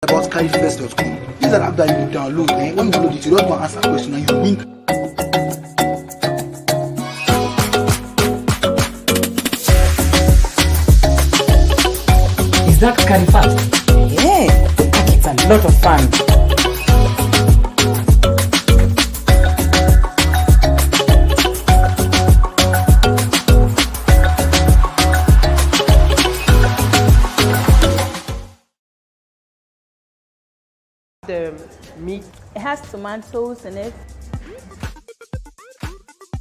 about carryfirst.com. This is an app that you download, and when you download it, you just want to answer a question and you win. Is that carry fast? Yeah, it's a lot of fun. The meat, it has tomatoes in it.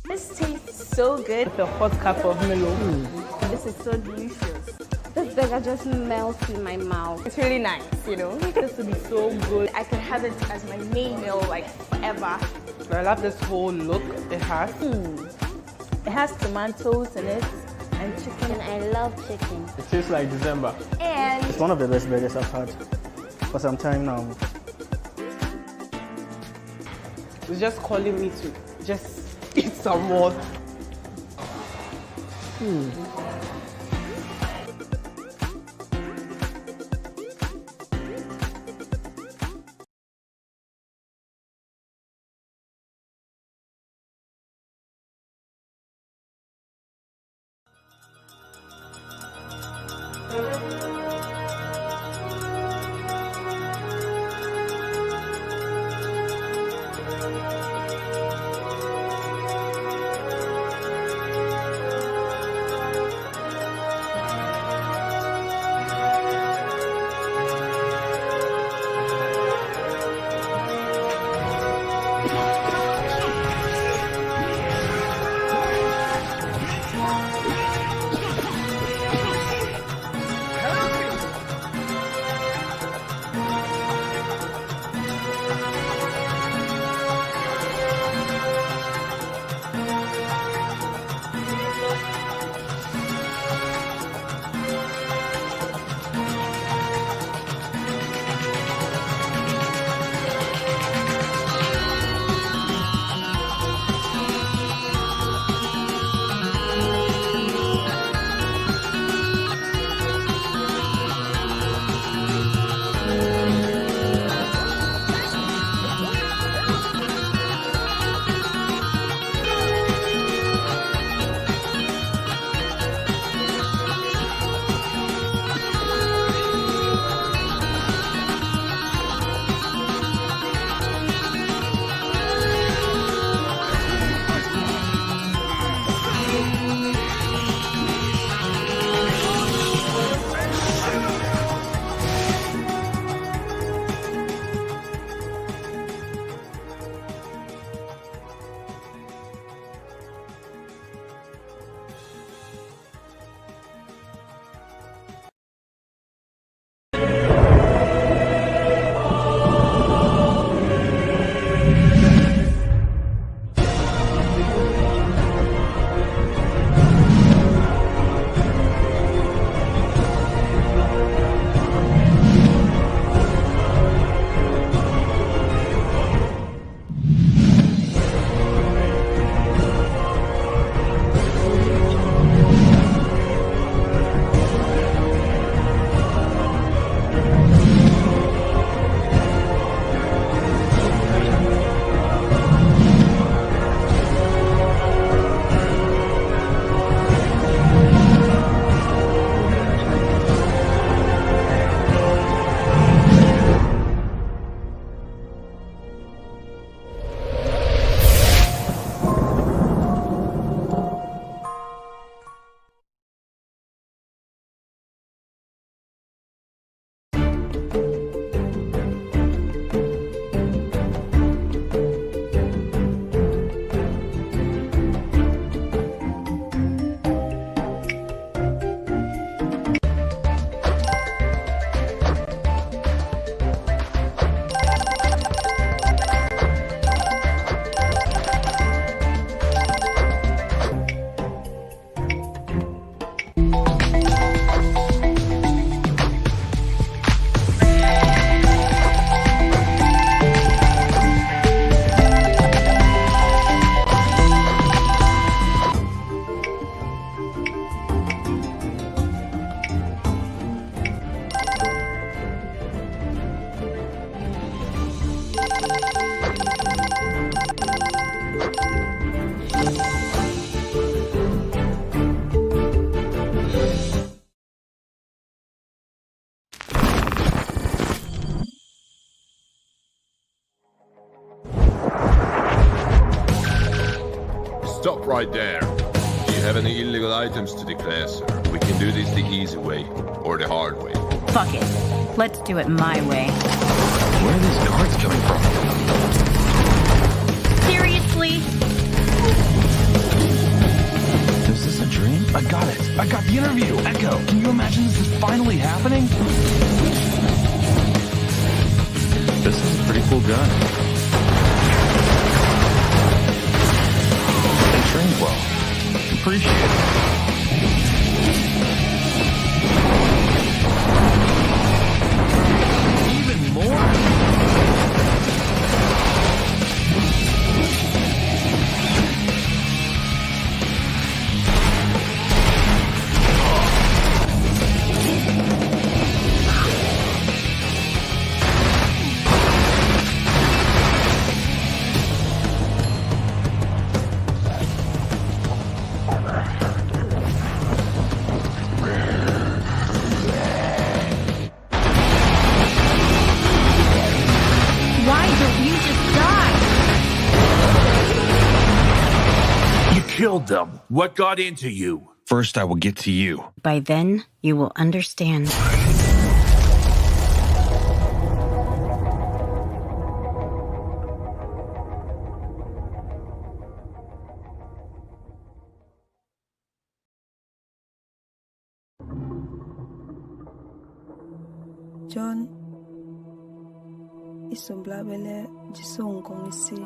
This tastes so good. the hot cup of melon. This is so delicious. This burger just melts in my mouth. It's really nice, you know. This would be so good. I can have it as my main meal like forever. I love this whole look it has. It has tomatoes in it and chicken. And I love chicken. It tastes like December. And It's one of the best burgers I've had for some time now. It's just calling me to just eat some more. right there. Do you have any illegal items to declare, sir? We can do this the easy way or the hard way. Fuck it. Let's do it my way. Where are these cards coming from? Seriously? Is this a dream? I got it. I got the interview. Echo, can you imagine this is finally happening? This is a pretty cool gun. They trained well. Appreciate it. Even more? Why don't you just die? You killed them. What got into you? First, I will get to you. By then, you will understand. John isomblabele jisongkong isi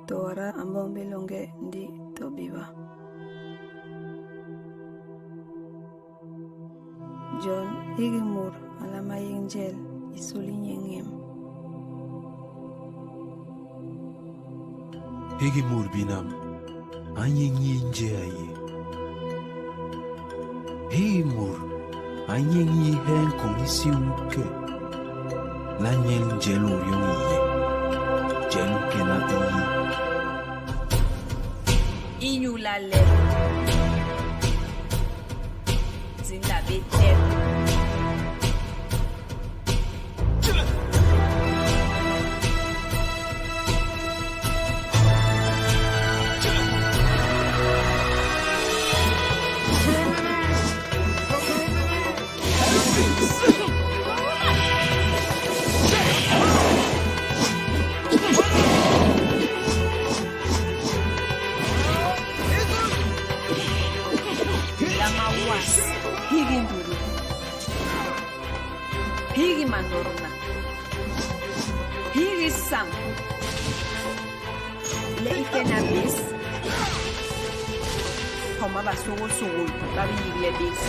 tora ambombilonge ndi tobiba. John higimur alama yingel isulinyengem. Higimur binam anyinje aye. Higimur anyenyi hen komisi uke la nyen jelu yongiye jelu kenati Inyulale zindabete Higi nduru, higi mandorona, higi sam, le ikena bis, koma basugo sugo, babi yibye bis.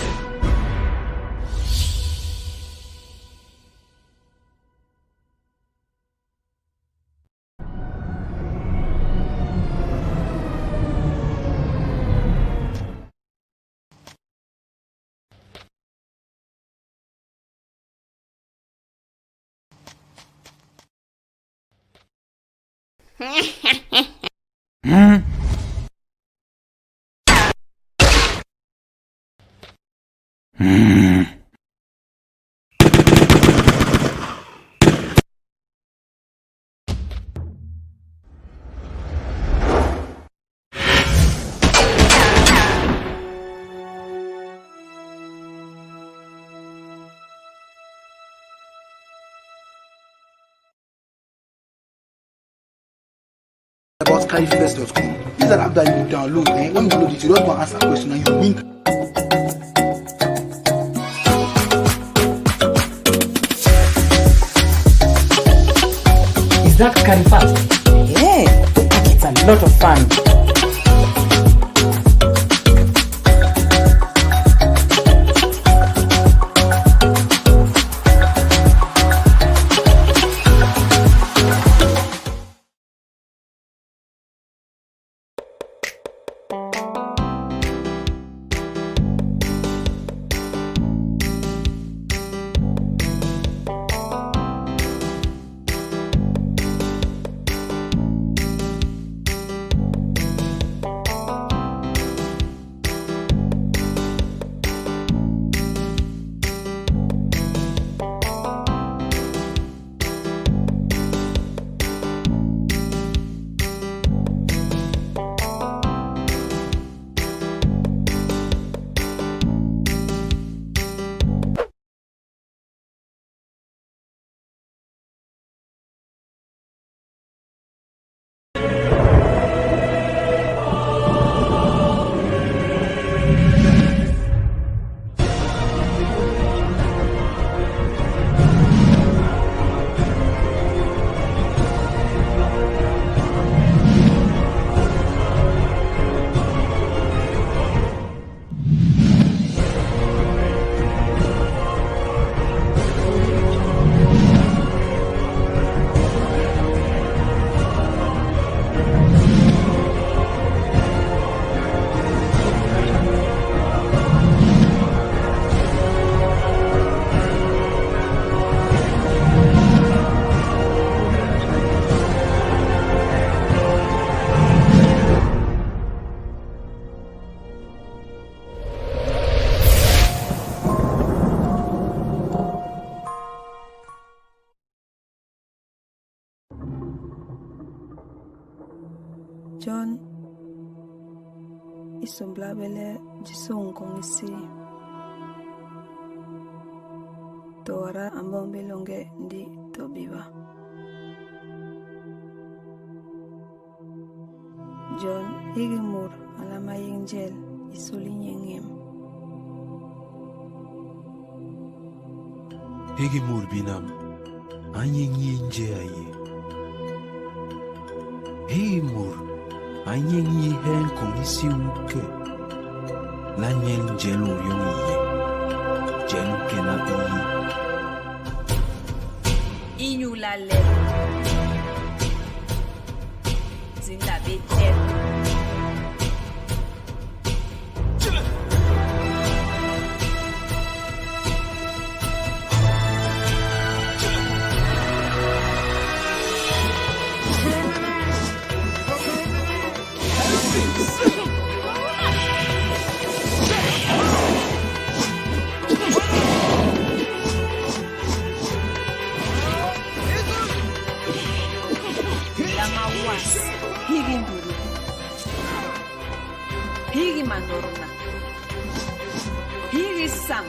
About skyfest.com. This is an app that you download. When you download it, you just want to answer a question and you win. Is that curry fast? Yeah, it's a lot of fun. sumblabele jisung kong isi. Tora ambong belonge ndi tobiba. John Higimur alama yengel isuli nyengem. Higimur binam anyeng yenje aye. Higimur anyeng yi hen kong isi uke. Lanyeng jelu yung iye. Jelu kena iye. Inyulale Zinda bete Higinduru Higi mandoruna Higi sam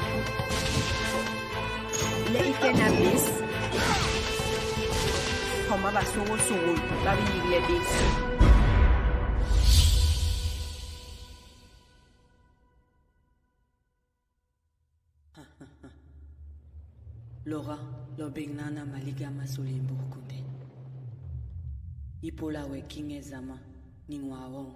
Le ikena bis Homa basogo sogo Labi yigye bis Laura, lo bignana maliga masulimbu kunde. Ipola we king ezama ningwawon.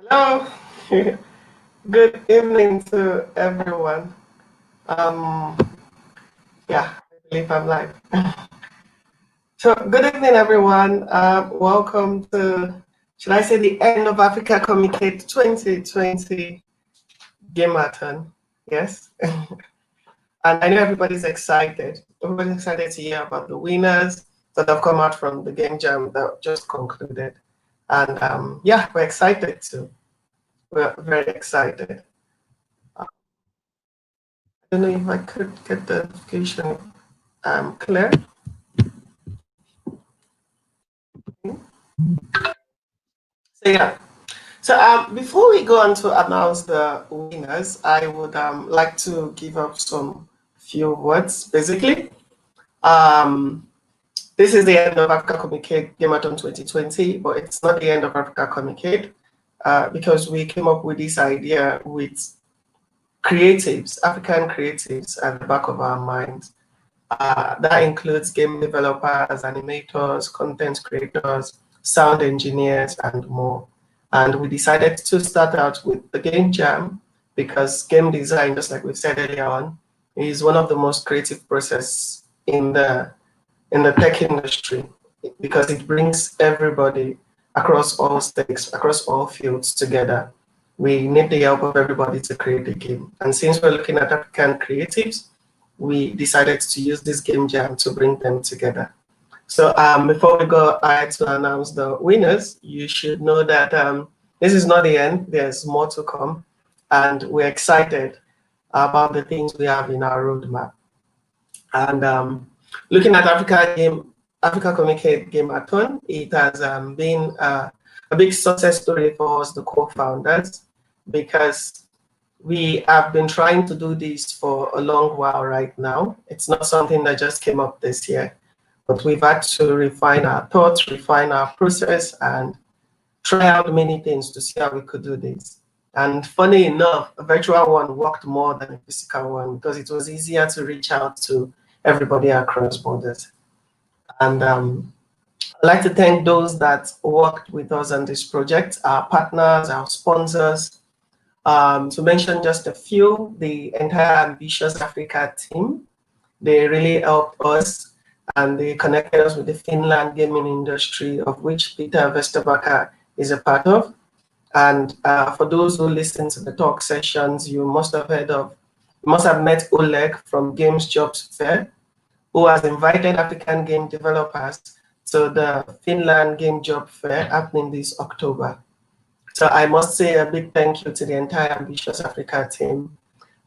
Hello. Good evening to everyone. Yeah, I believe I'm live. So, good evening, everyone. Welcome to, should I say, the end of Africacomicade 2020 Gamathon. Yes. And I know everybody's excited. Everybody's excited to hear about the winners that have come out from the game jam that just concluded. And yeah, we're excited too. We're very excited. I don't know if I could get the notification clear. So yeah. So before we go on to announce the winners, I would like to give up some few words. Basically, this is the end of Africacomicade Gamathon 2020, but it's not the end of Africacomicade because we came up with this idea with creatives, African creatives at the back of our minds. That includes game developers, animators, content creators, sound engineers, and more. And we decided to start out with the game jam because game design, just like we said earlier on, is one of the most creative processes in the tech industry because it brings everybody across all stakes, across all fields together. We need the help of everybody to create the game. And since we're looking at African creatives, we decided to use this game jam to bring them together. So before we go ahead to announce the winners, you should know that this is not the end. There's more to come. And we're excited about the things we have in our roadmap. And looking at Africacomicade Gamathon, it has been a big success story for us, the co-founders, because We have been trying to do this for a long while right now. It's not something that just came up this year, but we've had to refine our thoughts, refine our process, and try out many things to see how we could do this. And funny enough, a virtual one worked more than a physical one because it was easier to reach out to everybody across borders. And I'd like to thank those that worked with us on this project, our partners, our sponsors. To mention just a few, the entire Ambitious Africa team, they really helped us and they connected us with the Finland gaming industry, of which Peter Vesterbacka is a part of. And for those who listen to the talk sessions, you must have met Oleg from Games Jobs Fair, who has invited African game developers to the Finland Game Job Fair happening this October. So I must say a big thank you to the entire Ambitious Africa team,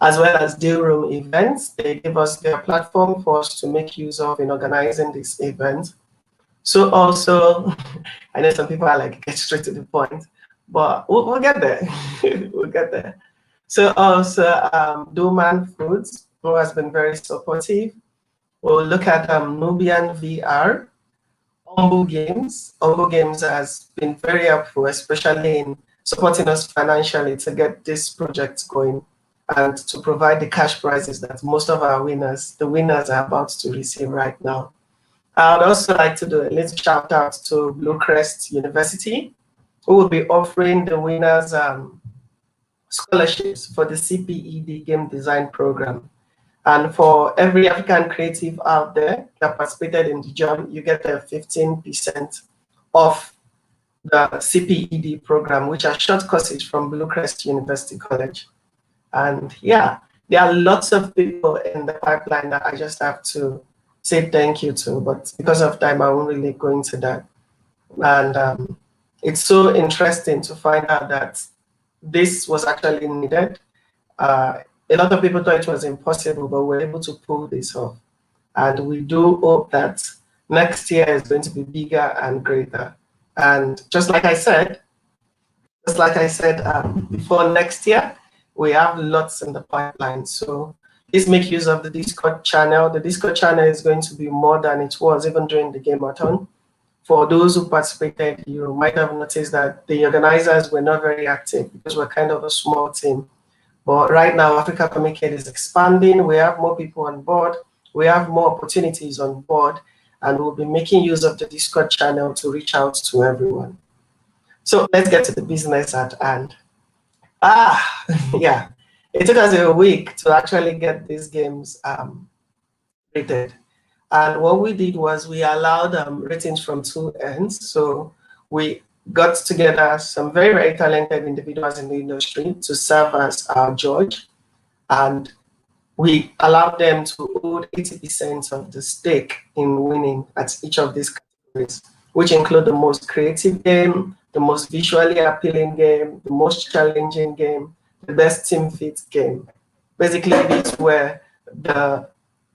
as well as Deal Room Events. They gave us their platform for us to make use of in organizing this event. So also, I know some people are like, get straight to the point, but we'll get there. We'll get there. So also, Doman Foods, who has been very supportive. We'll look at Nubian VR, Ombu Games. Ombu Games has been very helpful, especially in supporting us financially to get this project going and to provide the cash prizes that most of our winners, the winners are about to receive right now. I would also like to do a little shout out to Bluecrest University, who will be offering the winners scholarships for the CPED Game Design Program. And for every African creative out there that participated in the jam, you get a 15% off the CPED program, which are short courses from Bluecrest University College. And yeah, there are lots of people in the pipeline that I just have to say thank you to, but because of time, I won't really go into that. And it's so interesting to find out that this was actually needed. A lot of people thought it was impossible, but we're able to pull this off. And we do hope that next year is going to be bigger and greater. And just like I said before next year, we have lots in the pipeline. So please make use of the Discord channel. The Discord channel is going to be more than it was even during the Gamathon. For those who participated, you might have noticed that the organizers were not very active because we're kind of a small team. But right now, Africacomicade is expanding. We have more people on board. We have more opportunities on board. And we'll be making use of the Discord channel to reach out to everyone. So let's get to the business at hand. Yeah. It took us a week to actually get these games rated. And what we did was we allowed ratings from two ends. So we got together some very, very talented individuals in the industry to serve as our judge. And we allowed them to hold 80% of the stake in winning at each of these categories, which include the most creative game, the most visually appealing game, the most challenging game, the best team fit game. Basically, these were the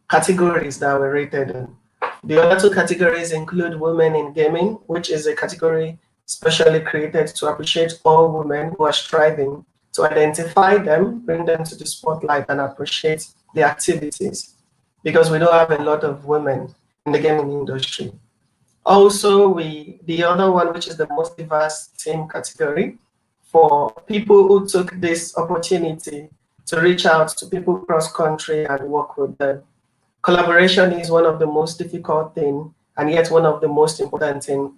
categories that were rated in. The other two categories include women in gaming, which is a category specially created to appreciate all women who are striving to identify them, bring them to the spotlight, and appreciate the activities, because we don't have a lot of women in the gaming industry. Also, the other one, which is the most diverse team category, for people who took this opportunity to reach out to people cross-country and work with them. Collaboration is one of the most difficult things, and yet one of the most important things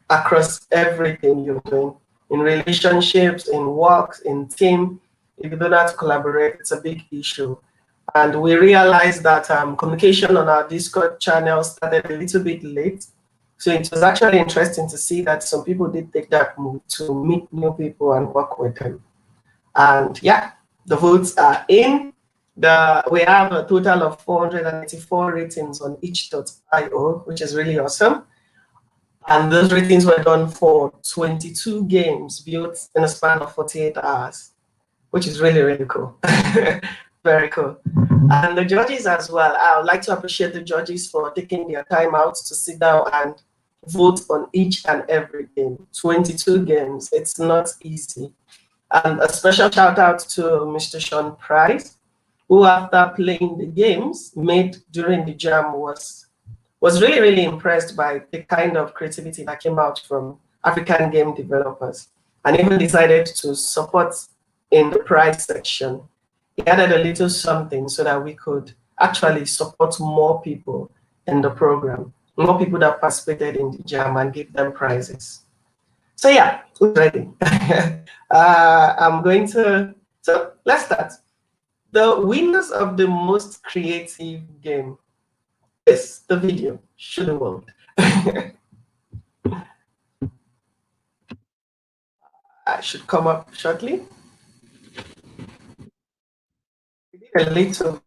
across everything you're doing, in relationships, in work, in team. If you don't have to collaborate, it's a big issue. And we realized that communication on our Discord channel started a little bit late. So it was actually interesting to see that some people did take that move to meet new people and work with them. And yeah, the votes are in. We have a total of 484 ratings on each.io, which is really awesome. And those ratings were done for 22 games built in a span of 48 hours, which is really, really cool. Very cool. And the judges as well. I would like to appreciate the judges for taking their time out to sit down and vote on each and every game. 22 games. It's not easy. And a special shout out to Mr. Sean Price, who after playing the games made during the jam was really, really impressed by the kind of creativity that came out from African game developers, and even decided to support in the prize section. He added a little something so that we could actually support more people in the program, more people that participated in the jam, and give them prizes. So yeah, who's ready? I'm going to, so let's start. The winners of the most creative game. Yes, the video. Show the world. I should come up shortly. We did a little.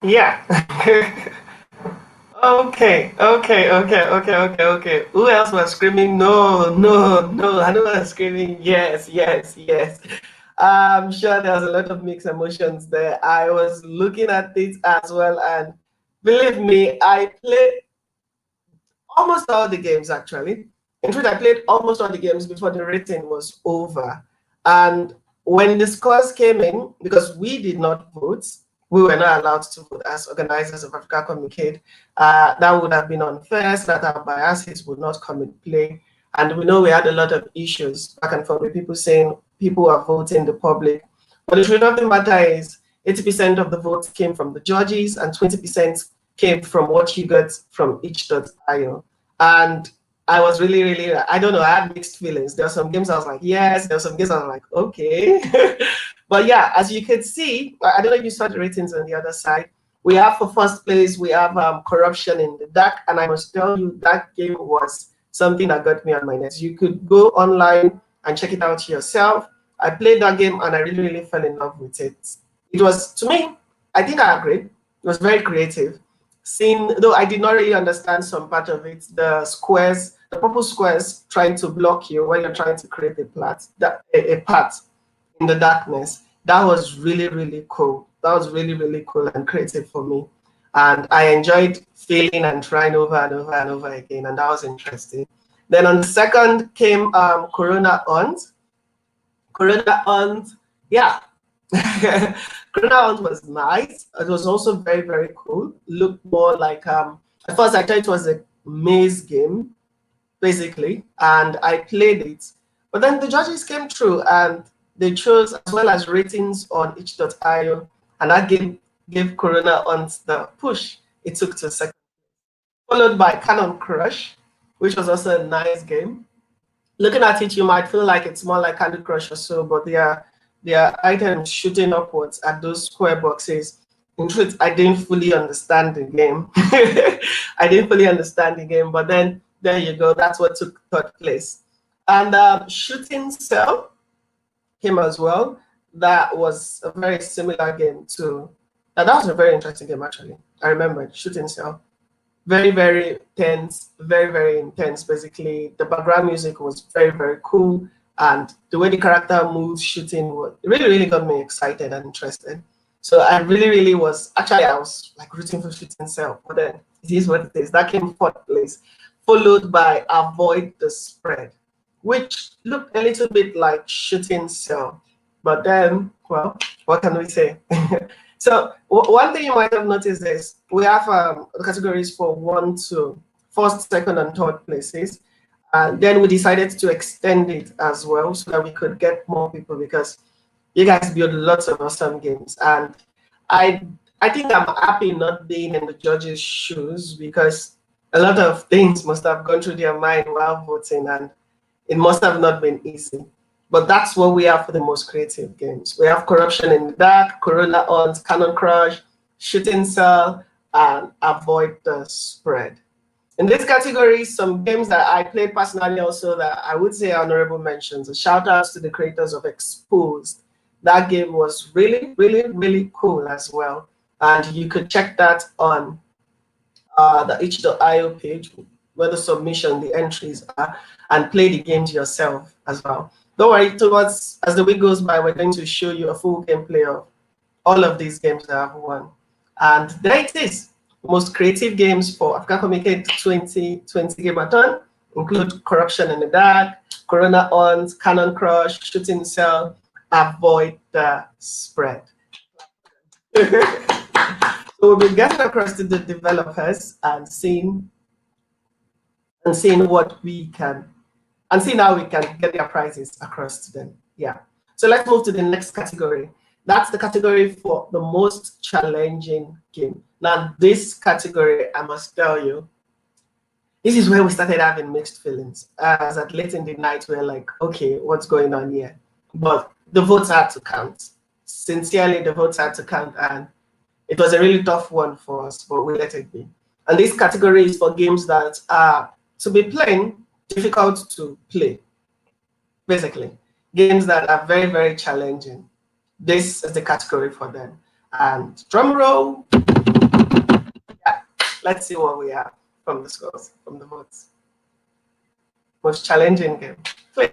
Yeah. Okay. Who else was screaming? No, no, no. I know I was screaming. Yes, yes, yes. I'm sure there's a lot of mixed emotions there. I was looking at it as well, and believe me, I played almost all the games actually. In fact, I played almost all the games before the rating was over. And when the scores came in, because we did not vote, we were not allowed to vote as organizers of Africacomicade. That would have been unfair, so that our biases would not come in play. And we know we had a lot of issues back and forth with people saying people are voting the public. But the truth of the matter is, 80% of the votes came from the judges and 20% came from what you got from each.io. And I was really, I don't know, I had mixed feelings. There were some games I was like, yes, there were some games I was like, okay. But yeah, as you can see, I don't know if you saw the ratings on the other side. We have for first place, we have Corruption in the Dark. And I must tell you, that game was something that got me on my nerves. You could go online and check it out yourself. I played that game and I really fell in love with it. It was, to me, I think I agreed. It was very creative. Though I did not really understand some part of it, the squares, the purple squares trying to block you when you're trying to create a path in the darkness. That was really cool. That was really cool and creative for me. And I enjoyed failing and trying over and over again, and that was interesting. Then on the second came Corona Hunt. Corona Hunt, yeah. Corona Hunt was nice. It was also very cool. Looked more like, at first I thought it was a maze game, basically, and I played it. But then the judges came through and they chose, as well as ratings on itch.io, and that game gave Corona Hunt the push it took to second, followed by Cannon Crush, which was also a nice game. Looking at it, you might feel like it's more like Candy Crush or so, but there are items shooting upwards at those square boxes. In truth, I didn't fully understand the game. I didn't fully understand the game, but then there you go. That's what took third place. And Shooting Cell came as well. That was a very similar game to, that was a very interesting game actually. I remember it, Shooting Cell. Very tense, very intense. Basically, the background music was very cool, and the way the character moves, shooting, really got me excited and interested. So I really was, actually I was like rooting for Shooting Cell, but then it is what it is. That came fourth place, followed by Avoid the Spread, which looked a little bit like Shooting Cell, but then, well, what can we say? So one thing you might have noticed is we have categories for 1 to first, second, and third places. And then we decided to extend it as well so that we could get more people, because you guys build lots of awesome games. And I think I'm happy not being in the judges' shoes, because a lot of things must have gone through their mind while voting, and it must have not been easy. But that's what we have for the most creative games. We have Corruption in the Dark, Corona Hunt, Cannon Crush, Shooting Cell, and Avoid the Spread. In this category, some games that I played personally also that I would say are honorable mentions. A shout outs to the creators of Exposed. That game was really cool as well. And you could check that on the itch.io page where the submission, the entries are, and play the games yourself as well. Don't worry, as the week goes by, we're going to show you a full gameplay of all of these games that I've won. And there it is. Most creative games for Africacomicade 2020 Gamathon include Corruption in the Dark, Corona Hunt, Cannon Crush, Shooting Cell, Avoid the Spread. So we'll be getting across to the developers and seeing what we can, and seeing how we can get their prizes across to them. Yeah. So let's move to the next category. That's the category for the most challenging game. Now, this category, I must tell you, this is where we started having mixed feelings. As at late in the night, we're like, okay, what's going on here? But the votes had to count. Sincerely, the votes had to count, and it was a really tough one for us, but we let it be. And this category is for games that are, to be plain, difficult to play. Basically, games that are very challenging. This is the category for them. And drum roll. Yeah, let's see what we have from the scores, from the votes. Most challenging game. Play.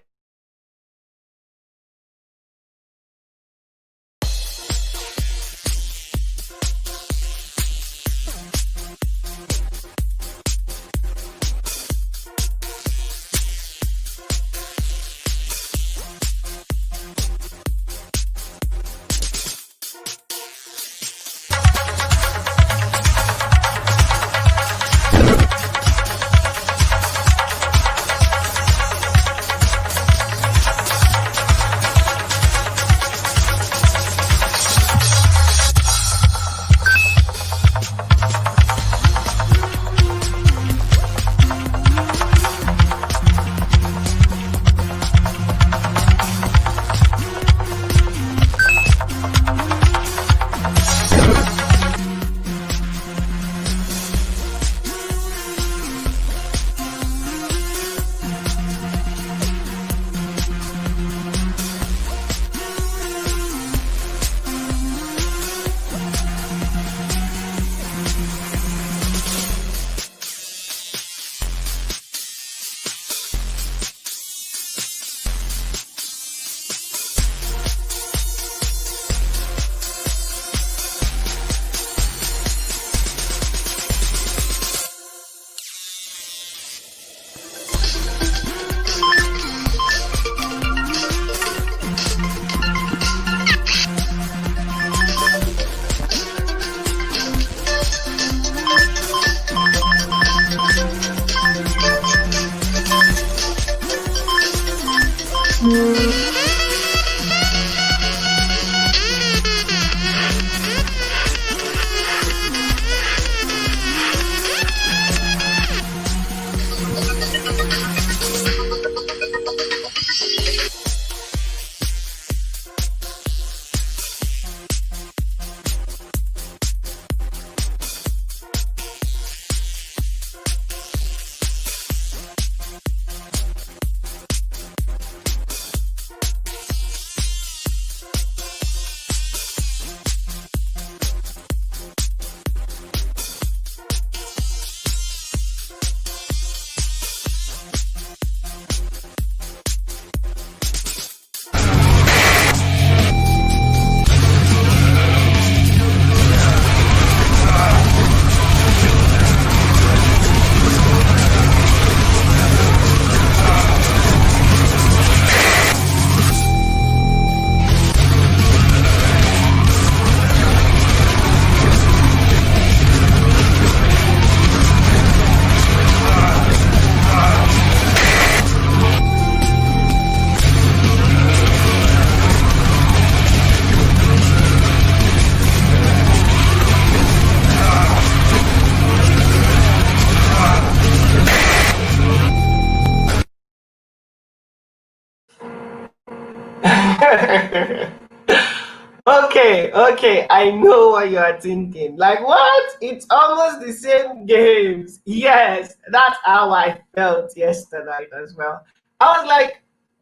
Okay, I know what you are thinking. Like, what? It's almost the same games. Yes, that's how I felt yesterday as well. I was like,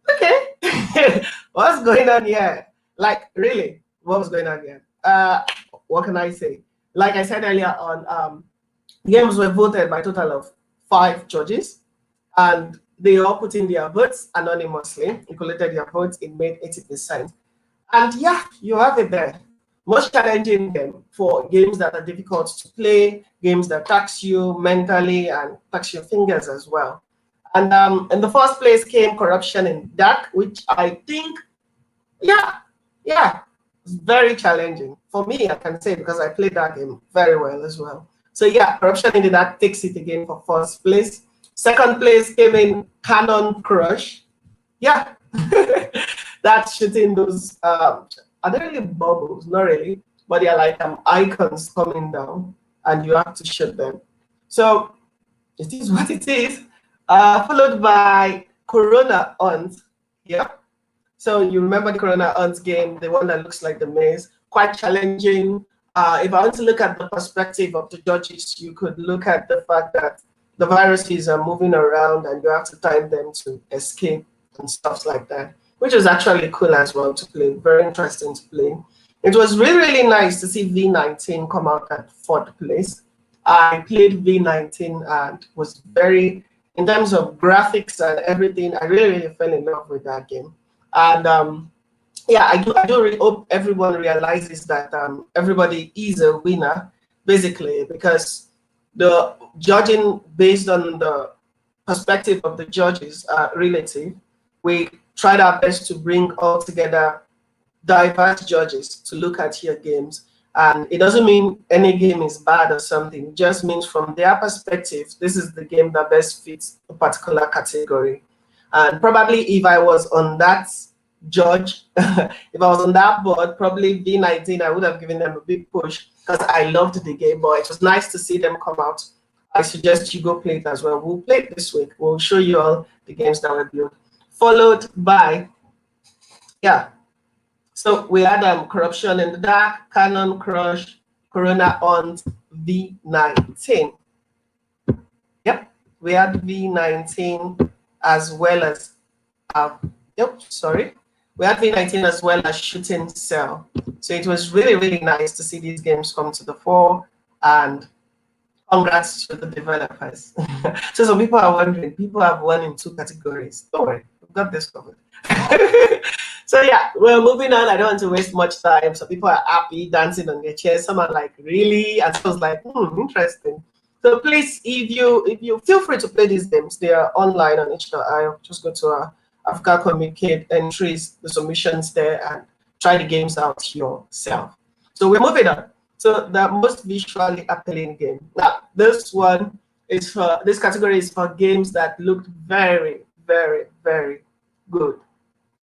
okay, what's going on here? Like, really, what was going on here? What can I say? Like I said earlier on, games were voted by a total of 5 judges, and they all put in their votes anonymously. You collected their votes, it made 80%. And yeah, you have it there. Most challenging game for games that are difficult to play, games that tax you mentally and tax your fingers as well. And in the first place came Corruption in Dark, which I think, yeah, it's very challenging. For me, I can say, because I played that game very well as well. So yeah, Corruption in the Dark takes it again for first place. Second place came in Cannon Crush. Yeah, that's shooting those, are they really bubbles? Not really, but they're like icons coming down and you have to shoot them. So it is what it is. Followed by Corona Hunt. Yeah. So you remember the Corona Hunt game, the one that looks like the maze, quite challenging. If I want to look at the perspective of the judges, you could look at the fact that the viruses are moving around and you have to time them to escape and stuff like that, which was actually cool as well to play, very interesting to play. It was really, really nice to see V19 come out at 4th place. I played V19 and was very, in terms of graphics and everything, I really, really fell in love with that game. And yeah, I do really hope everyone realizes that everybody is a winner, basically, because the judging based on the perspective of the judges are relative. We tried our best to bring all together diverse judges to look at your games. And it doesn't mean any game is bad or something. It just means from their perspective, this is the game that best fits a particular category. And probably if I was on that judge, if I was on that board, probably V19, I would have given them a big push because I loved the game, but it was nice to see them come out. I suggest you go play it as well. We'll play it this week. We'll show you all the games that were built. Followed by, yeah, so we had Corruption in the Dark, Cannon Crush, Corona Hunt, V19. Yep, we had V19 as well as, we had V19 as well as Shooting Cell. So it was really, really nice to see these games come to the fore, and congrats to the developers. So some people are wondering, people have won in 2 categories. Don't worry, we've got this covered. So yeah, we're moving on. I don't want to waste much time. So people are happy, dancing on their chairs. Some are like, really? And so I was like, interesting. So please, if you feel free to play these games, they are online on itch.io. Just go to our Africacomicade entries, the submissions there, and try the games out yourself. So we're moving on. So the most visually appealing game. Now, this one is for, this category is for games that looked very, very, very good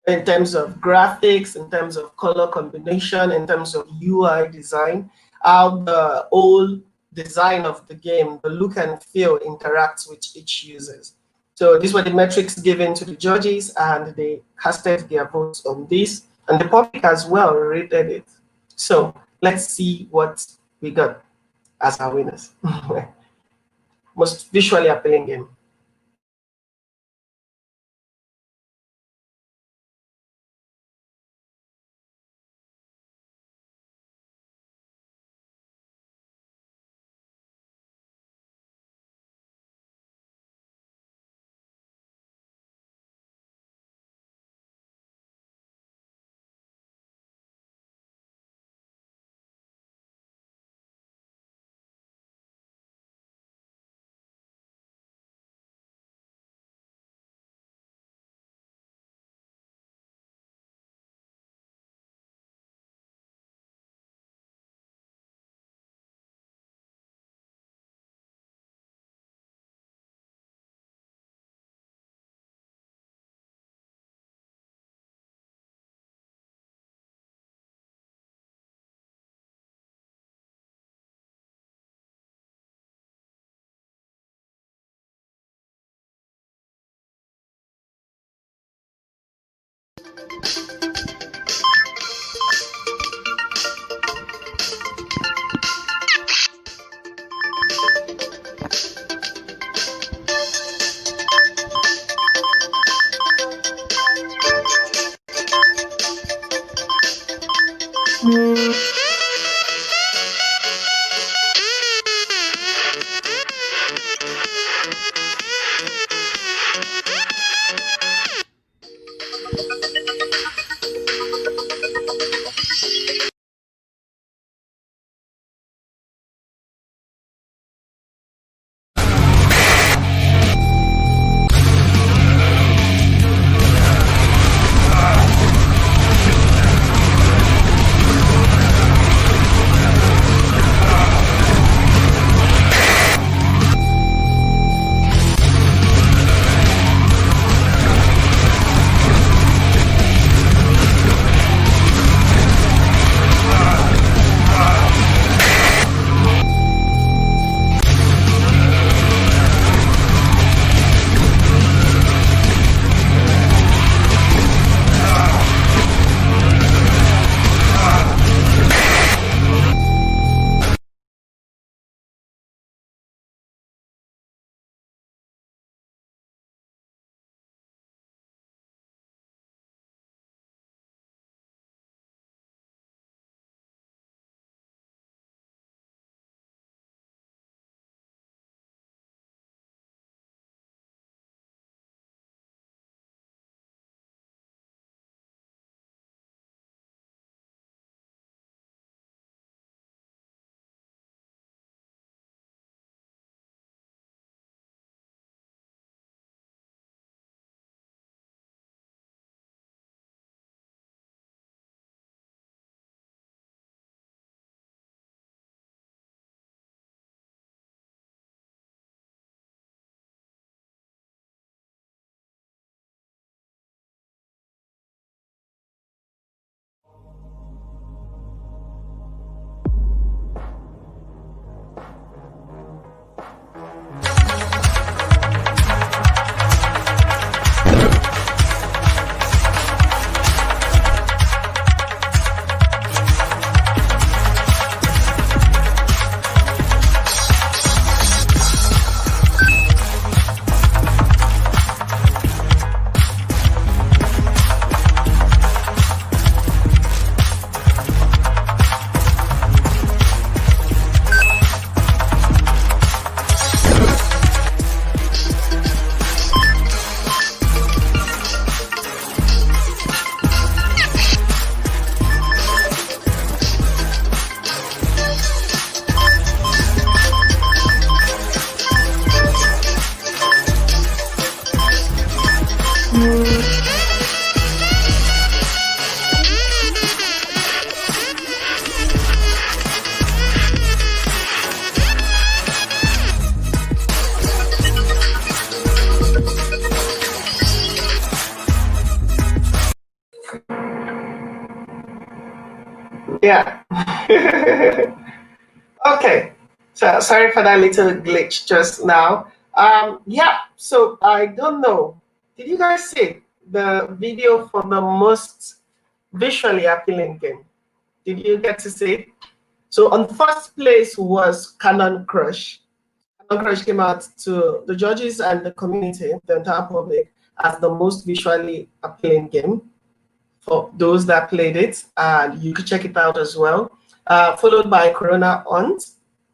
in terms of graphics, in terms of color combination, in terms of UI design, how the whole design of the game, the look and feel interacts with each users. So these were the metrics given to the judges, and they casted their votes on this, and the public as well rated it. So let's see what we got as our winners. Most visually appealing game. Yeah. Okay. So sorry for that little glitch just now. Yeah. So I don't know. Did you guys see the video for the most visually appealing game? Did you get to see it? So on first place was Cannon Crush. Cannon Crush came out to the judges and the community, the entire public, as the most visually appealing game for those that played it, and you could check it out as well. Followed by Corona Hunt,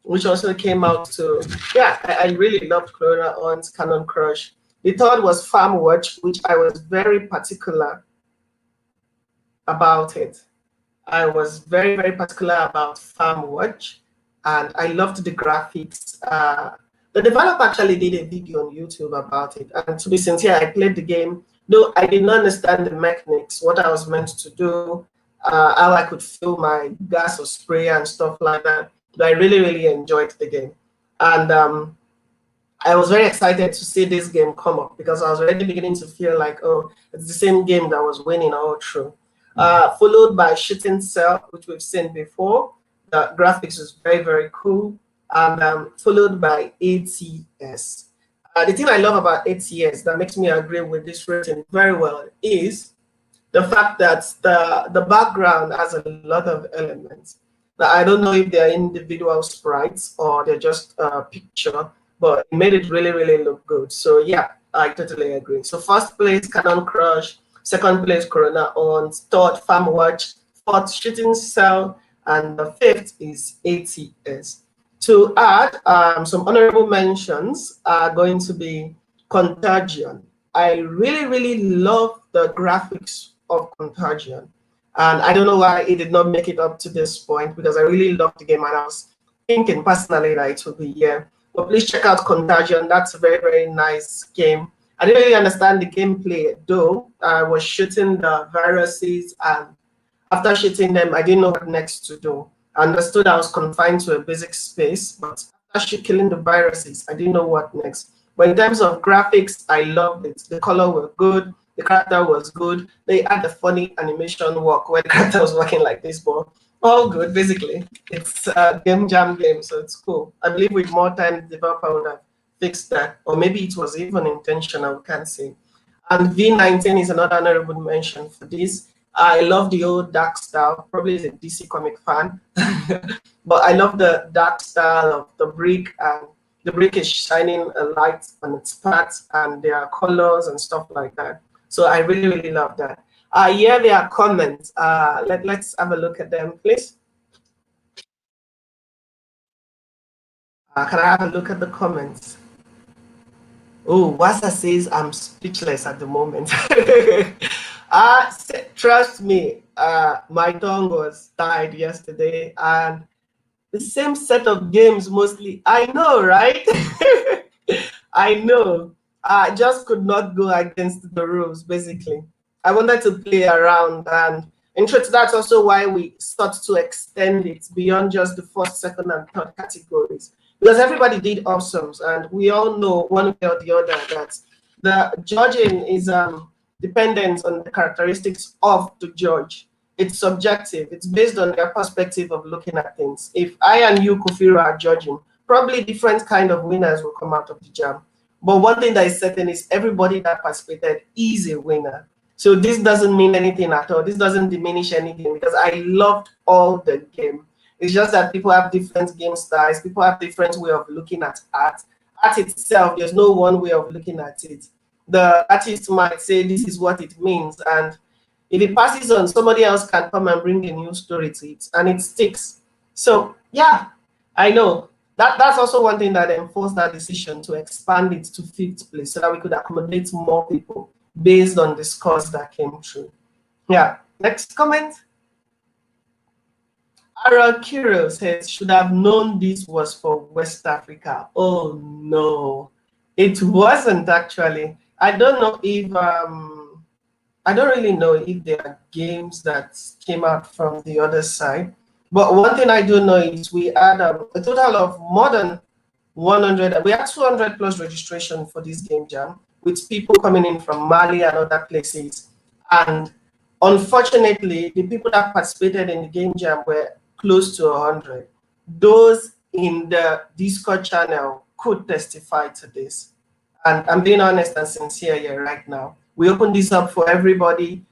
which also came out to, yeah, I really loved Corona Hunt, Cannon Crush. The third was Farm Watch, which I was very particular about it. I was very, very particular about Farm Watch, and I loved the graphics. The developer actually did a video on YouTube about it, and to be sincere, I played the game, though I did not understand the mechanics, what I was meant to do, how I could fill my gas or spray and stuff like that. But I really, really enjoyed the game. And I was very excited to see this game come up because I was already beginning to feel like, oh, it's the same game that was winning all through. Followed by Shooting Cell, which we've seen before. The graphics was very, very cool. And followed by ATS. The thing I love about ATS that makes me agree with this rating very well is the fact that the background has a lot of elements. Now, I don't know if they're individual sprites or they're just a picture, but it made it really, really look good. So yeah, I totally agree. So first place, Cannon Crush. Second place, Corona Hunt. Third, Farm Watch. fourth shooting cell, and the fifth is ATS. To add, some honorable mentions are going to be Contagion. I really love the graphics of Contagion. And I don't know why it did not make it up to this point, because I really love the game and I was thinking personally that it would be here. But please check out Contagion. That's a very nice game. I didn't really understand the gameplay though. I was shooting the viruses, and after shooting them, I didn't know what next to do. I understood I was confined to a basic space, but after killing the viruses, I didn't know what next. But in terms of graphics, I loved it. The color was good, the character was good. They had the funny animation walk where the character was walking like this, but all good, basically. It's a game jam game, so it's cool. I believe with more time, the developer would have fixed that, or maybe it was even intentional, can't say. And V19 is another honorable mention for this. I love the old dark style, probably is a DC comic fan, but I love the dark style of the brick, and the brick is shining a light on its parts, and there are colors and stuff like that. So I really love that. Here there are comments. Let's have a look at them, please. Can I have a look at the comments? Oh, Wasa says I'm speechless at the moment. Trust me, my tongue was tied yesterday, and the same set of games mostly. I know, right? I know. I just could not go against the rules, basically. I wanted to play around, and in truth, that's also why we sought to extend it beyond just the first, second, and third categories. Because everybody did awesomes, and we all know one way or the other that the judging is dependent on the characteristics of the judge. It's subjective. It's based on their perspective of looking at things. If I and you, Kufiro, are judging, probably different kind of winners will come out of the jam. But one thing that is certain is everybody that participated is a winner. So this doesn't mean anything at all. This doesn't diminish anything, because I loved all the game. It's just that people have different game styles. People have different way of looking at art. Art itself, there's no one way of looking at it. The artist might say this is what it means, and if it passes on, somebody else can come and bring a new story to it, and it sticks. So yeah, I know. That's also one thing that enforced that decision to expand it to 5th place, so that we could accommodate more people based on the scores that came through. Yeah, next comment. Ara Kiro says, should have known this was for West Africa. Oh no, it wasn't actually. I don't know if, I don't really know if there are games that came out from the other side. But one thing I do know is we had a total of more than 100, we had 200 plus registration for this game jam, with people coming in from Mali and other places. And unfortunately, the people that participated in the game jam were close to 100. Those in the Discord channel could testify to this. And I'm being honest and sincere here right now. We opened this up for everybody.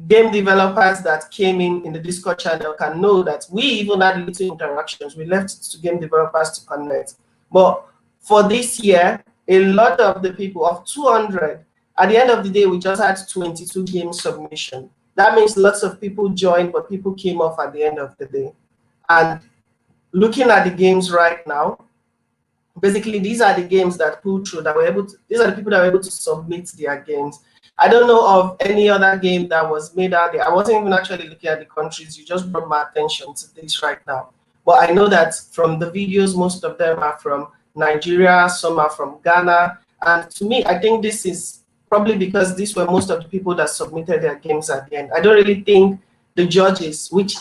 Game developers that came in the Discord channel can know that we even had little interactions. We left it to game developers to connect. But for this year, a lot of the people, of 200, at the end of the day, we just had 22 game submission. That means lots of people joined, but people came off at the end of the day. And looking at the games right now, basically these are the games that pulled through, that were able to, these are the people that were able to submit their games. I don't know of any other game that was made out there. I wasn't even actually looking at the countries. You just brought my attention to this right now. But I know that from the videos, most of them are from Nigeria, some are from Ghana. And to me, I think this is probably because these were most of the people that submitted their games at the end. I don't really think the judges, which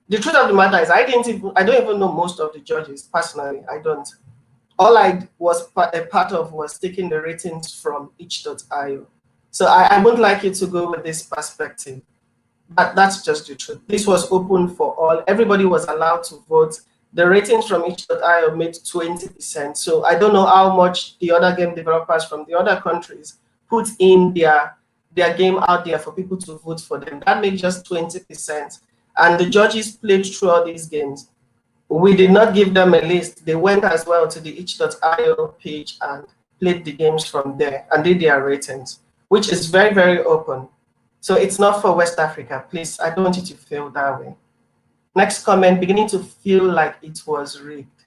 the truth of the matter is I don't even know most of the judges personally. I don't. All I was a part of was taking the ratings from itch.io. So I would like you to go with this perspective. But that's just the truth. This was open for all. Everybody was allowed to vote. The ratings from itch.io made 20%. So I don't know how much the other game developers from the other countries put in their game out there for people to vote for them. That made just 20%. And the judges played through all these games. We did not give them a list. They went as well to the itch.io page and played the games from there and did their ratings, which is very, very open. So it's not for West Africa. Please, I don't want you to feel that way. Next comment, beginning to feel like it was rigged.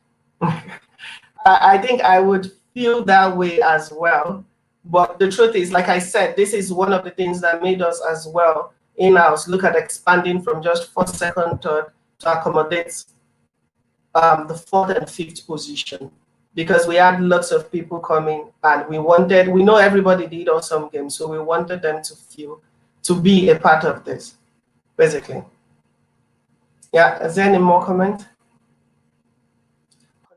I think I would feel that way as well. But the truth is, like I said, this is one of the things that made us as well in-house look at expanding from just first, second, third to accommodate the fourth and fifth position, because we had lots of people coming and we know everybody did awesome games, so we wanted them to be a part of this, basically. Yeah, is there any more comment?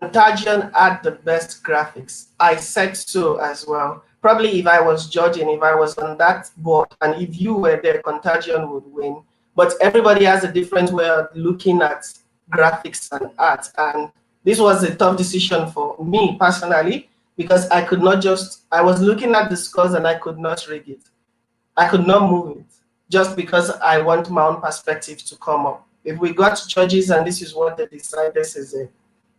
Contagion had the best graphics. I said so as well. Probably if I was judging, if I was on that board, and if you were there, Contagion would win. But everybody has a different way of looking at graphics and art. And this was a tough decision for me personally, because I was looking at the scores and I could not rig it. I could not move it, just because I want my own perspective to come up. If we got judges and this is what they decide, this is it.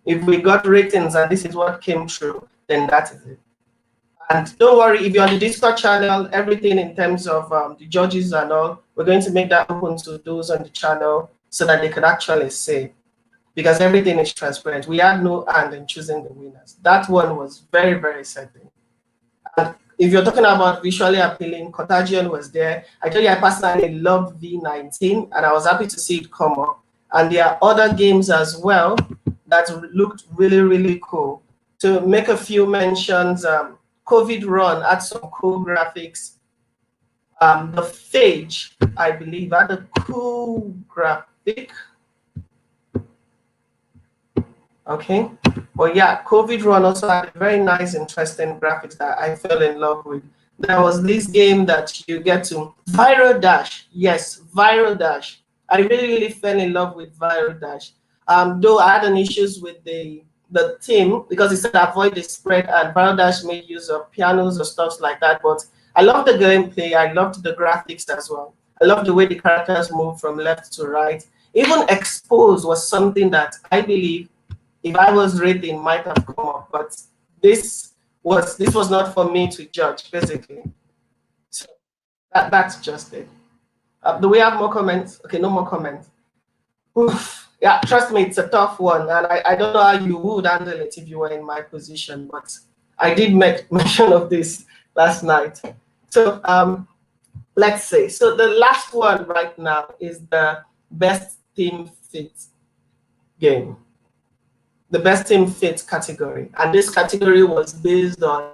If we got ratings and this is what came through, then that is it. And don't worry, if you're on the Discord channel, everything in terms of the judges and all, we're going to make that open to those on the channel so that they could actually say, because everything is transparent. We had no hand in choosing the winners. That one was very, very certain. And if you're talking about visually appealing, Contagion was there. I tell you, I personally love V19, and I was happy to see it come up. And there are other games as well that looked really, really cool. To make a few mentions, COVID Run had some cool graphics. The Phage, I believe, had a cool graphic. Okay, but yeah, COVID Run also had a very nice, interesting graphics that I fell in love with. There was this game that you get to Viral Dash. Yes, Viral Dash. I really, really fell in love with Viral Dash. Though I had an issues with the team, because it said avoid the spread, and Viral Dash made use of pianos or stuff like that. But I love the gameplay. I loved the graphics as well. I love the way the characters move from left to right. Even Expose was something that I believe, if I was rating, might have come up, but this was not for me to judge, basically. So that's just it. Do we have more comments? Okay, no more comments. Oof. Yeah, trust me, it's a tough one, and I don't know how you would handle it if you were in my position, but I did make mention of this last night. So let's say, so the last one right now is the best team fit game. The best team fit category, and this category was based on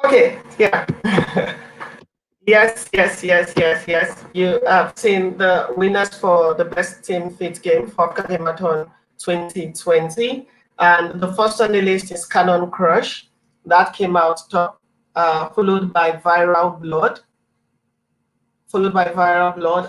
Okay, yeah. Yes. You have seen the winners for the best team fit game for Gamathon 2020. And the first on the list is Cannon Crush. That came out top, followed by Viral Blood,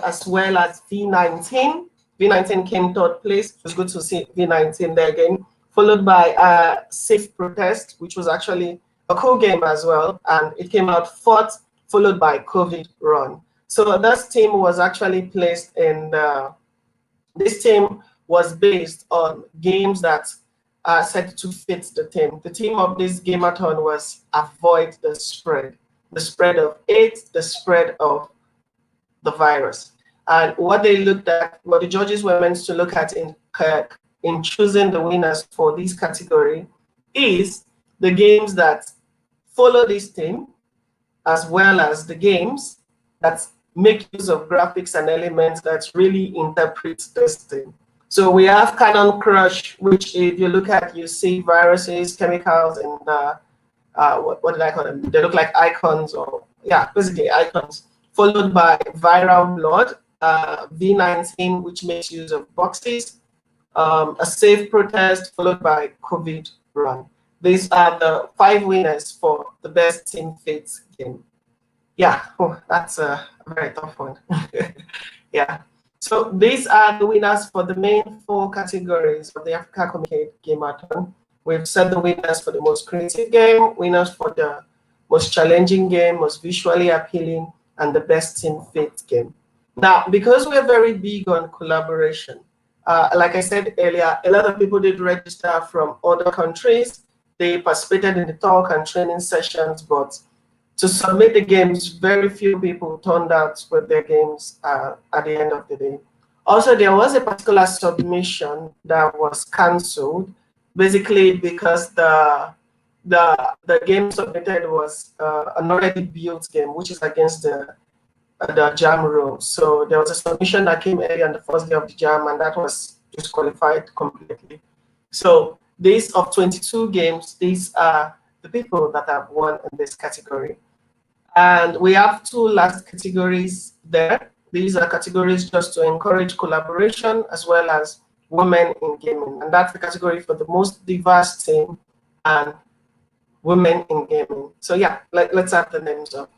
as well as V19. V19 came third place. It was good to see V19 there again. Followed by Safe Protest, which was actually a cool game as well. And it came out fourth, followed by COVID Run. So this team was actually placed in this team was based on games that are set to fit the theme. The theme of this Gamathon was avoid the spread of AIDS, the spread of the virus. And what they looked at, what the judges were meant to look at in choosing the winners for this category is the games that follow this theme, as well as the games that make use of graphics and elements that really interpret this thing. So we have Cannon Crush, which if you look at, you see viruses, chemicals, and what did I call them? They look like icons, or yeah, basically icons. Followed by Viral Blood, V19, which makes use of boxes, a Safe Protest, followed by COVID Run. These are the 5 winners for the best team fit game. Yeah, that's a very tough one. Yeah. So these are the winners for the main 4 categories of the Africacomicade Gamathon. We've set the winners for the most creative game, winners for the most challenging game, most visually appealing, and the best team fit game. Now, because we're very big on collaboration, like I said earlier, a lot of people did register from other countries. They participated in the talk and training sessions, but to submit the games, very few people turned out with their games at the end of the day. Also, there was a particular submission that was cancelled, basically because the game submitted was an already built game, which is against the jam rules. So there was a submission that came early on the first day of the jam, and that was disqualified completely. So these of 22 games, these are the people that have won in this category. And we have 2 last categories there. These are categories just to encourage collaboration as well as women in gaming. And that's the category for the most diverse team and women in gaming. So yeah, let's have the names up.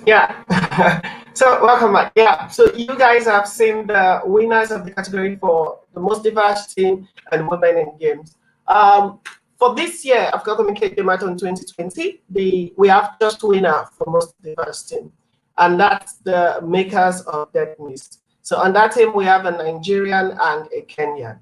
Yeah. So welcome back. Yeah. So you guys have seen the winners of the category for the most diverse team and women in games. For for this year, Africacomicade Gamathon 2020, we have just winner for most diverse team, and that's the makers of Dead Mist. So on that team, we have a Nigerian and a Kenyan.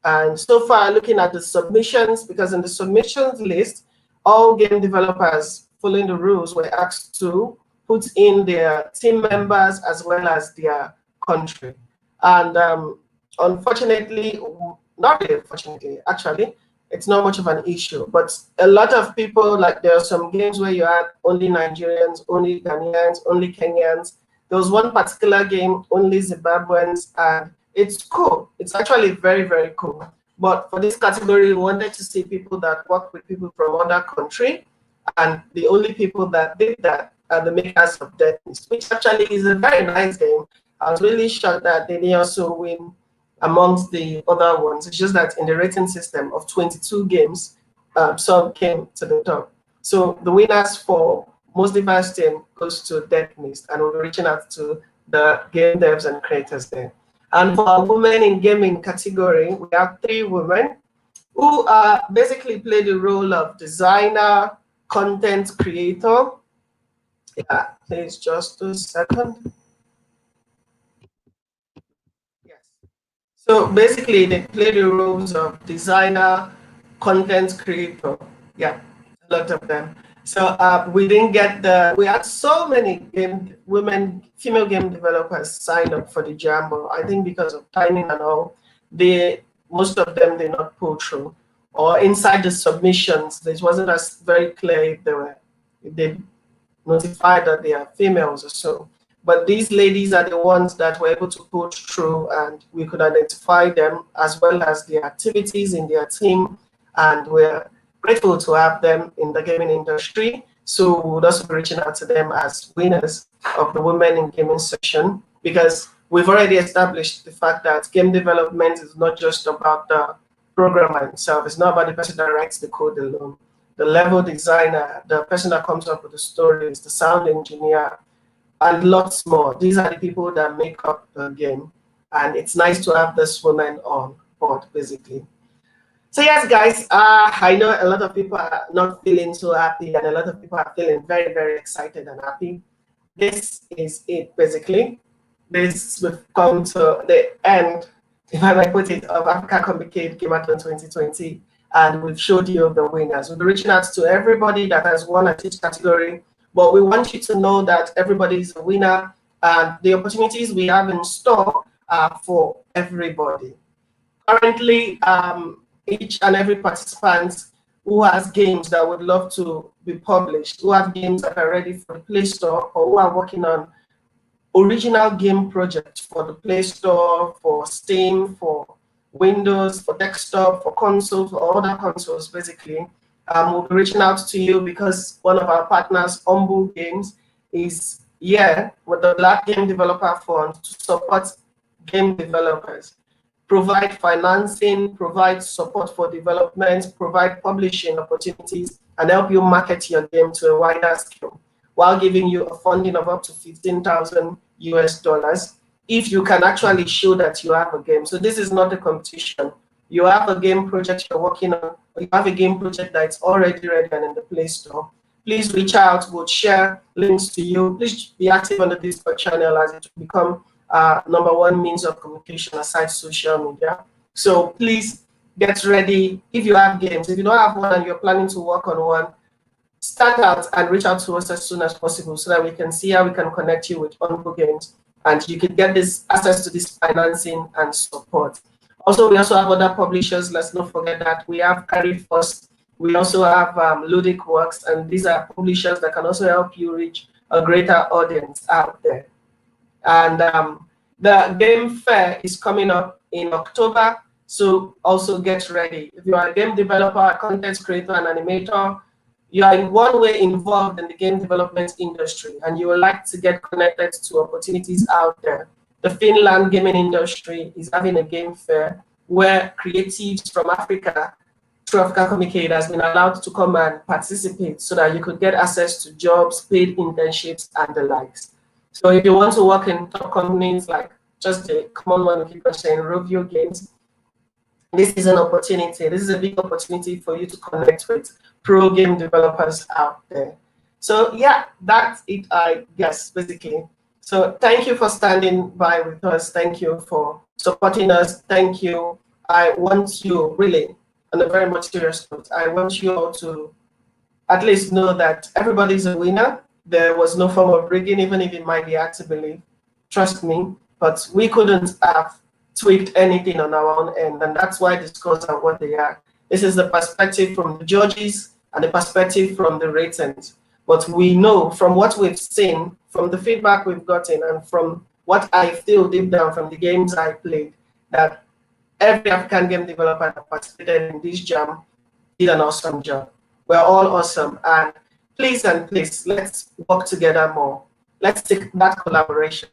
And so far, looking at the submissions, because in the submissions list, all game developers following the rules were asked to put in their team members as well as their country. And unfortunately, not really unfortunately, actually, it's not much of an issue. But a lot of people, like there are some games where you had only Nigerians, only Ghanaians, only Kenyans. There was one particular game, only Zimbabweans, and it's cool. It's actually very, very cool. But for this category, we wanted to see people that work with people from other country, and the only people that did that are the makers of Dead Mist, which actually is a very nice game. I was really shocked that they didn't also win amongst the other ones. It's just that in the rating system of 22 games, some came to the top. So the winners for most diverse team goes to Dead Mist, and we'll be reaching out to the game devs and creators there. And for our women in gaming category, we have 3 women who basically play the role of designer, content creator. Yeah, please just a second. Yes. So basically, they play the roles of designer, content creator. Yeah, a lot of them. So we didn't get we had so many female game developers sign up for the Jambo. I think because of timing and all, most of them did not pull through. Or inside the submissions, it wasn't as very clear if they notified that they are females or so. But these ladies are the ones that were able to pull through, and we could identify them as well as the activities in their team, and we're grateful to have them in the gaming industry. So we would also be reaching out to them as winners of the Women in Gaming section, because we've already established the fact that game development is not just about the programmer himself. It's not about the person that writes the code alone. The level designer, the person that comes up with the stories, the sound engineer, and lots more. These are the people that make up the game. And it's nice to have this woman on board, basically. So yes, guys, I know a lot of people are not feeling so happy, and a lot of people are feeling very, very excited and happy. This is it, basically. We've come to the end, if I might put it, of Africacomicade Gamathon 2020, and we've showed you the winners. We'll be reaching out to everybody that has won at each category, but we want you to know that everybody is a winner, and the opportunities we have in store are for everybody. Currently, each and every participant who has games that would love to be published, who have games that are ready for the Play Store, or who are working on original game projects for the Play Store, for Steam, for Windows, for desktop, for consoles, for other consoles, basically, we'll be reaching out to you because one of our partners, Humble Games, is here with the Black Game Developer Fund to support game developers, provide financing, provide support for development, provide publishing opportunities, and help you market your game to a wider scale, while giving you a funding of up to $15,000 US if you can actually show that you have a game. So this is not a competition. You have a game project you're working on, or you have a game project that's already ready and in the Play Store. Please reach out. We'll share links to you. Please be active on the Discord channel, as it will become #1 means of communication aside social media. So please get ready. If you have games, if you don't have one and you're planning to work on one, start out and reach out to us as soon as possible so that we can see how we can connect you with Humble Games, and you can get this access to this financing and support. Also, we also have other publishers. Let's not forget that we have Carry First. We also have Ludic Works, and these are publishers that can also help you reach a greater audience out there. And the game fair is coming up in October, so also get ready. If you are a game developer, a content creator, an animator, you are in one way involved in the game development industry, and you would like to get connected to opportunities out there, the Finland gaming industry is having a game fair where creatives from Africa, through Africacomicade, has been allowed to come and participate so that you could get access to jobs, paid internships, and the likes. So if you want to work in top companies like just the common one we keep on saying, Rovio Games, this is an opportunity. This is a big opportunity for you to connect with pro game developers out there. So yeah, that's it, I guess, basically. So thank you for standing by with us. Thank you for supporting us. Thank you. I want you really, on a very much serious note, I want you all to at least know that everybody's a winner. There was no form of rigging, even if it might be hard to believe. Trust me, but we couldn't have tweaked anything on our own end, and that's why the scores are what they are. This is the perspective from the judges and the perspective from the ratings. But we know from what we've seen, from the feedback we've gotten, and from what I feel deep down from the games I played, that every African game developer that participated in this jam did an awesome job. We're all awesome, and please, let's work together more. Let's take that collaboration.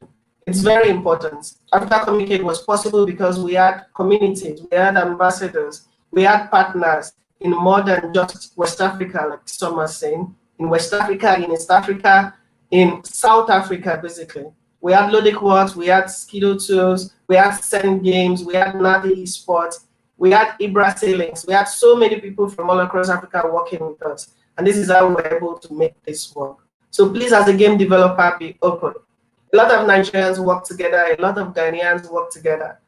It's very important. Africacomicade was possible because we had communities, we had ambassadors, we had partners in more than just West Africa, like some are saying, in West Africa, in East Africa, in South Africa, basically. We had Lodequart, we had Skido Tools, we had Send Games, we had Navi Esports, we had Ibra Sailings. We had so many people from all across Africa working with us. And this is how we're able to make this work. So please, as a game developer, be open. A lot of Nigerians work together, a lot of Ghanaians work together,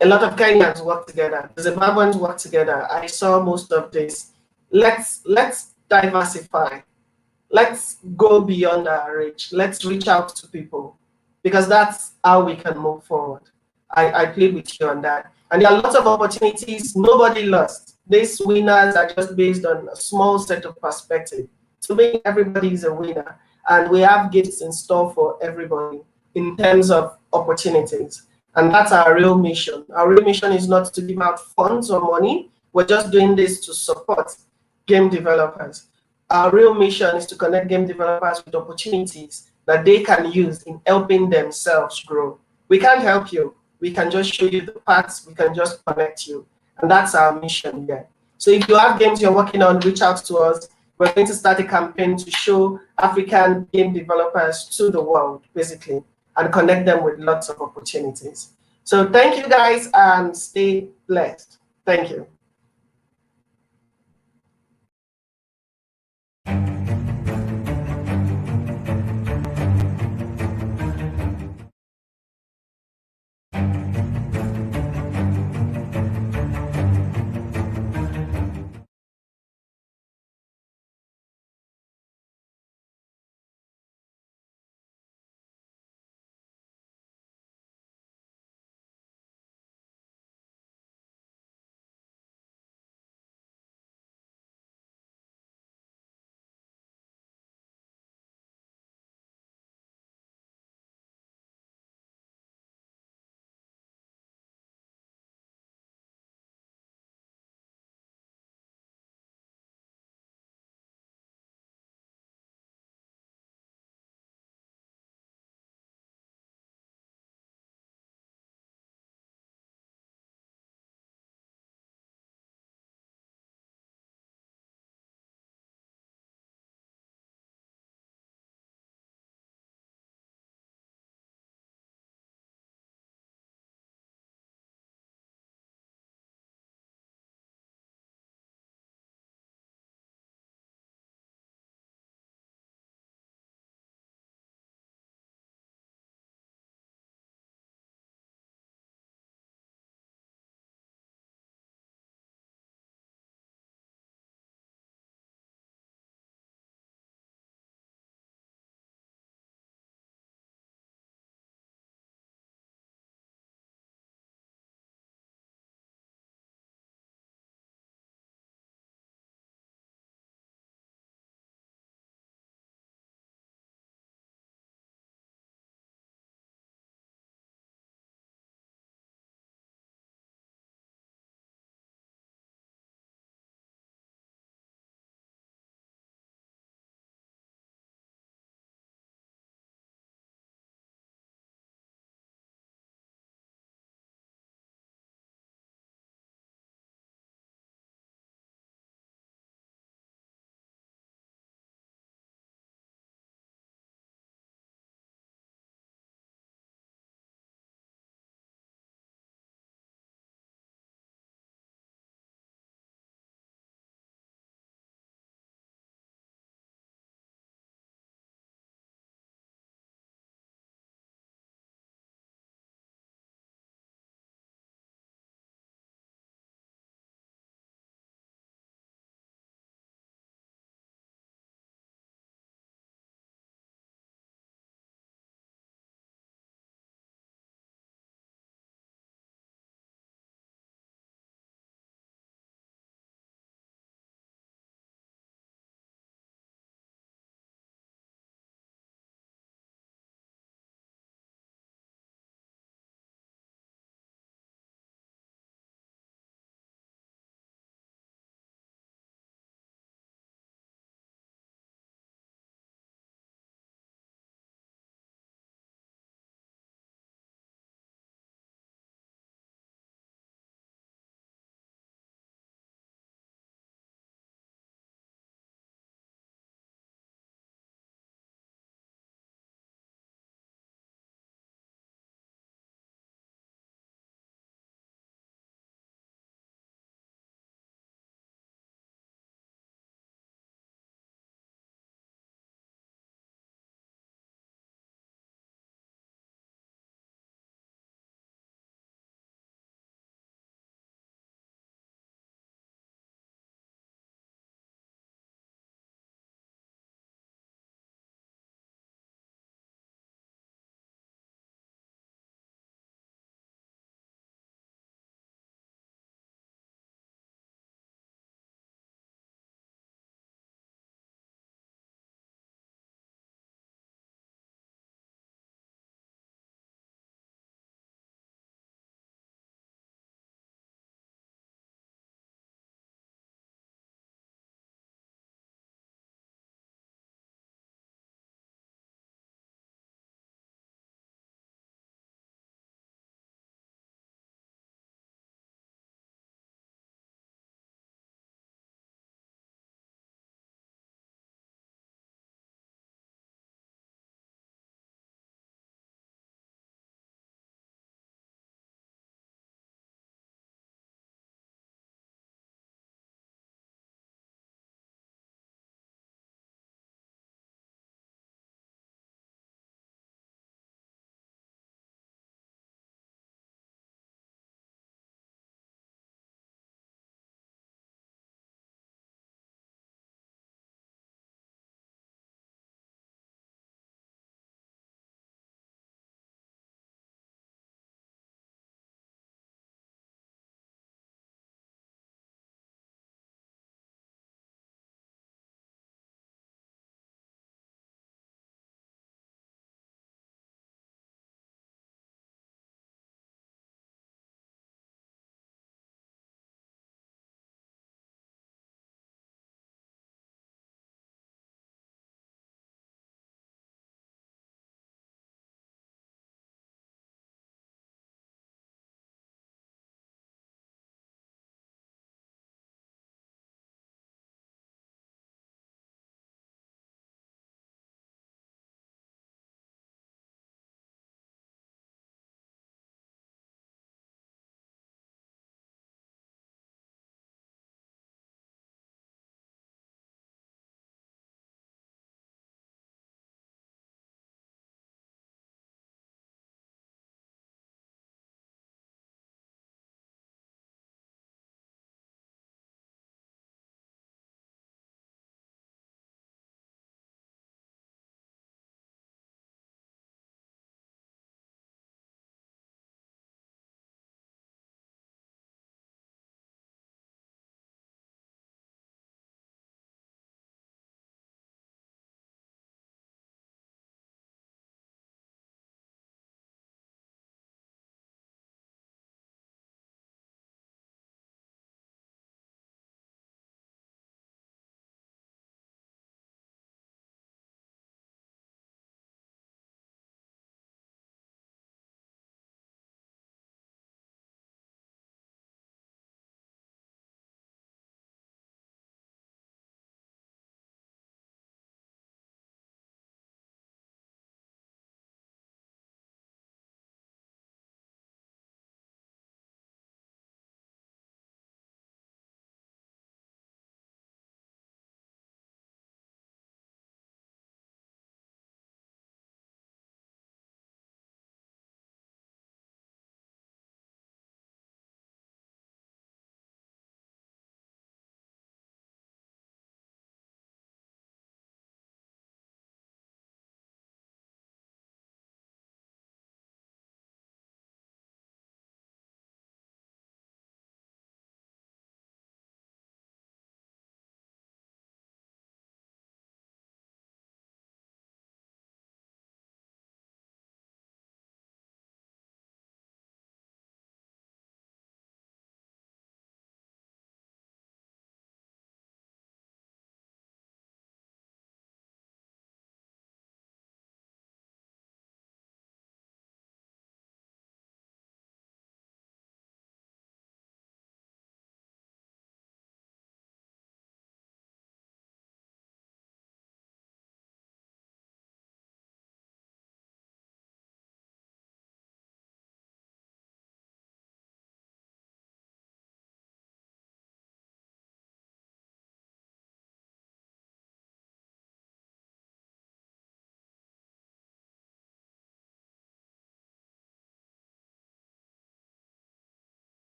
a lot of Kenyans work together, the Zimbabweans work together. I saw most of this. Let's diversify. Let's go beyond our reach. Let's reach out to people, because that's how we can move forward. I plead with you on that. And there are lots of opportunities. Nobody lost. These winners are just based on a small set of perspective. To me, everybody is a winner. And we have gifts in store for everybody in terms of opportunities. And that's our real mission. Our real mission is not to give out funds or money. We're just doing this to support game developers. Our real mission is to connect game developers with opportunities that they can use in helping themselves grow. We can't help you. We can just show you the paths. We can just connect you. And that's our mission here. So if you have games you're working on, reach out to us. We're going to start a campaign to show African game developers to the world, basically, and connect them with lots of opportunities. So thank you guys, and stay blessed. Thank you.